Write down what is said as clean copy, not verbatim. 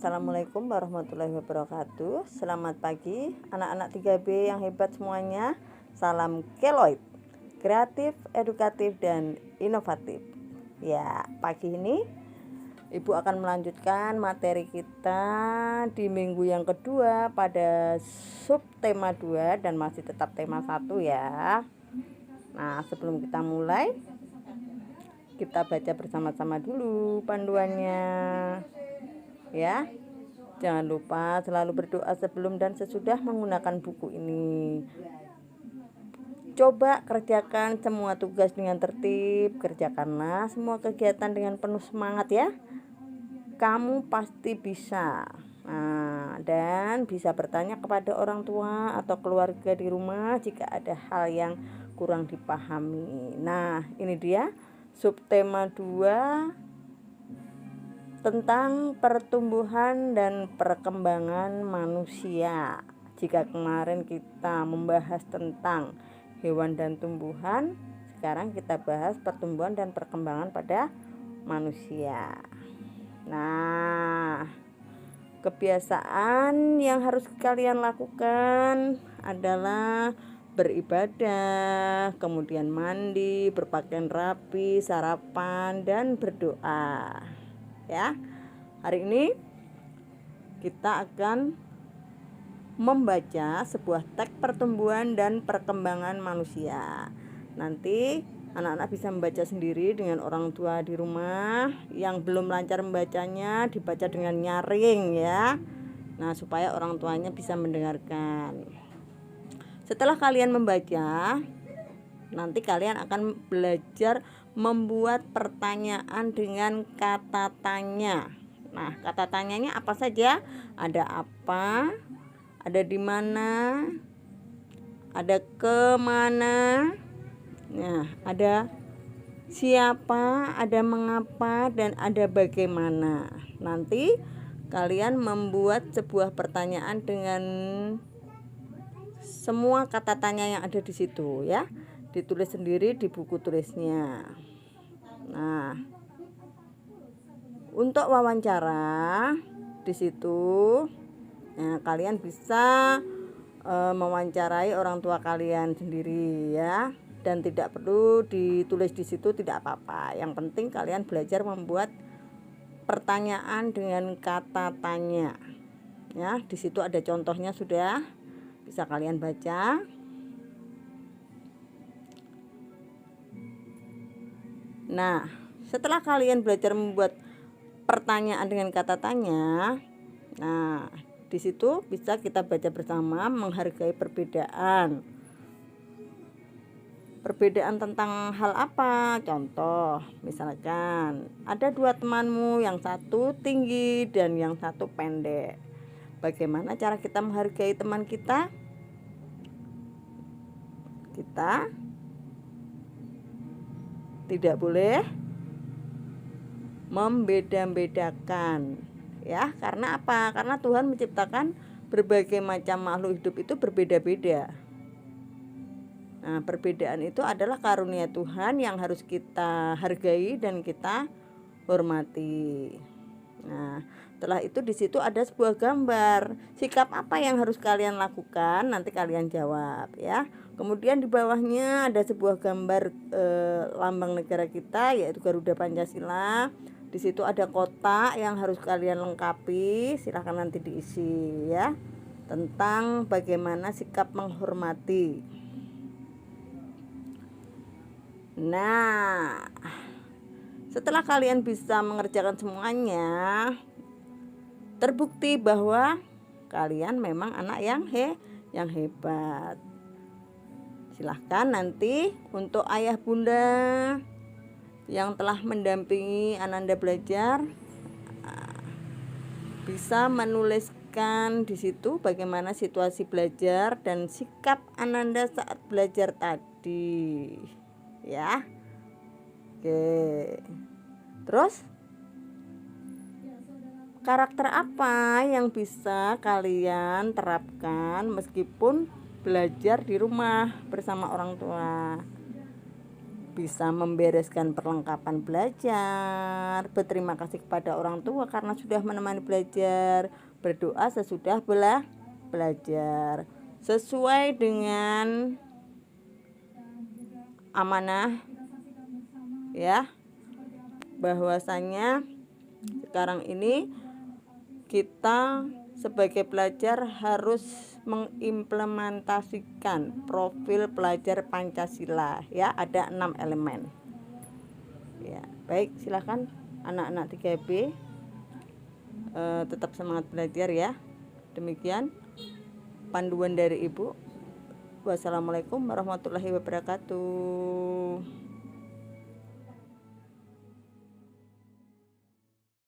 Assalamualaikum warahmatullahi wabarakatuh. Selamat pagi anak-anak 3B yang hebat semuanya. Salam Keloid, kreatif, edukatif, dan inovatif. Ya, pagi ini Ibu akan melanjutkan materi kita di minggu yang kedua pada subtema 2 dan masih tetap tema 1 ya. Nah, sebelum kita mulai, kita baca bersama-sama dulu panduannya. Ya, jangan lupa selalu berdoa sebelum dan sesudah menggunakan buku ini. Coba kerjakan semua tugas dengan tertib, kerjakanlah semua kegiatan dengan penuh semangat ya. Kamu pasti bisa. Nah, dan bisa bertanya kepada orang tua atau keluarga di rumah jika ada hal yang kurang dipahami. Nah, ini dia subtema 2 tentang pertumbuhan dan perkembangan manusia. Jika kemarin kita membahas tentang hewan dan tumbuhan, sekarang kita bahas pertumbuhan dan perkembangan pada manusia. Nah, kebiasaan yang harus kalian lakukan adalah beribadah, kemudian mandi, berpakaian rapi, sarapan, dan berdoa. Ya, hari ini kita akan membaca sebuah teks pertumbuhan dan perkembangan manusia. Nanti anak-anak bisa membaca sendiri dengan orang tua di rumah. Yang belum lancar membacanya dibaca dengan nyaring ya. Nah, supaya orang tuanya bisa mendengarkan. Setelah kalian membaca, nanti kalian akan belajar membuat pertanyaan dengan kata tanya. Nah, kata tanyanya apa saja? Ada apa? Ada di mana? Ada kemana? Nah, ada siapa? Ada mengapa? Dan ada bagaimana. Nanti kalian membuat sebuah pertanyaan dengan semua kata tanya yang ada di situ ya. Ditulis sendiri di buku tulisnya. Nah, untuk wawancara di situ, nah, kalian bisa mewawancarai orang tua kalian sendiri ya, dan tidak perlu ditulis di situ, tidak apa-apa. Yang penting kalian belajar membuat pertanyaan dengan kata tanya. Ya, di situ ada contohnya sudah bisa kalian baca. Nah, setelah kalian belajar membuat pertanyaan dengan kata tanya, nah, di situ bisa kita baca bersama menghargai perbedaan. Perbedaan tentang hal apa? Contoh, misalkan ada dua temanmu, yang satu tinggi dan yang satu pendek. Bagaimana cara kita menghargai teman kita? Kita tidak boleh membeda-bedakan ya. Karena apa? Karena Tuhan menciptakan berbagai macam makhluk hidup itu berbeda-beda. Nah, perbedaan itu adalah karunia Tuhan yang harus kita hargai dan kita hormati. Nah, setelah itu di situ ada sebuah gambar. Sikap apa yang harus kalian lakukan? Nanti kalian jawab ya. Kemudian di bawahnya ada sebuah gambar lambang negara kita, yaitu Garuda Pancasila. Di situ ada kotak yang harus kalian lengkapi. Silahkan nanti diisi ya, tentang bagaimana sikap menghormati. Nah, setelah kalian bisa mengerjakan semuanya, terbukti bahwa kalian memang anak yang hebat. Silahkan nanti untuk ayah bunda yang telah mendampingi Ananda belajar bisa menuliskan di situ bagaimana situasi belajar dan sikap Ananda saat belajar tadi. Ya. Oke. Terus karakter apa yang bisa kalian terapkan meskipun belajar di rumah bersama orang tua? bisa membereskan perlengkapan belajar, berterima kasih kepada orang tua karena sudah menemani belajar, berdoa sesudah belajar, sesuai dengan amanah ya, bahwasanya sekarang ini kita sebagai pelajar harus mengimplementasikan profil pelajar Pancasila ya, ada 6 elemen ya. Baik, silakan anak-anak 3B tetap semangat belajar ya. Demikian panduan dari Ibu. Wassalamualaikum warahmatullahi wabarakatuh.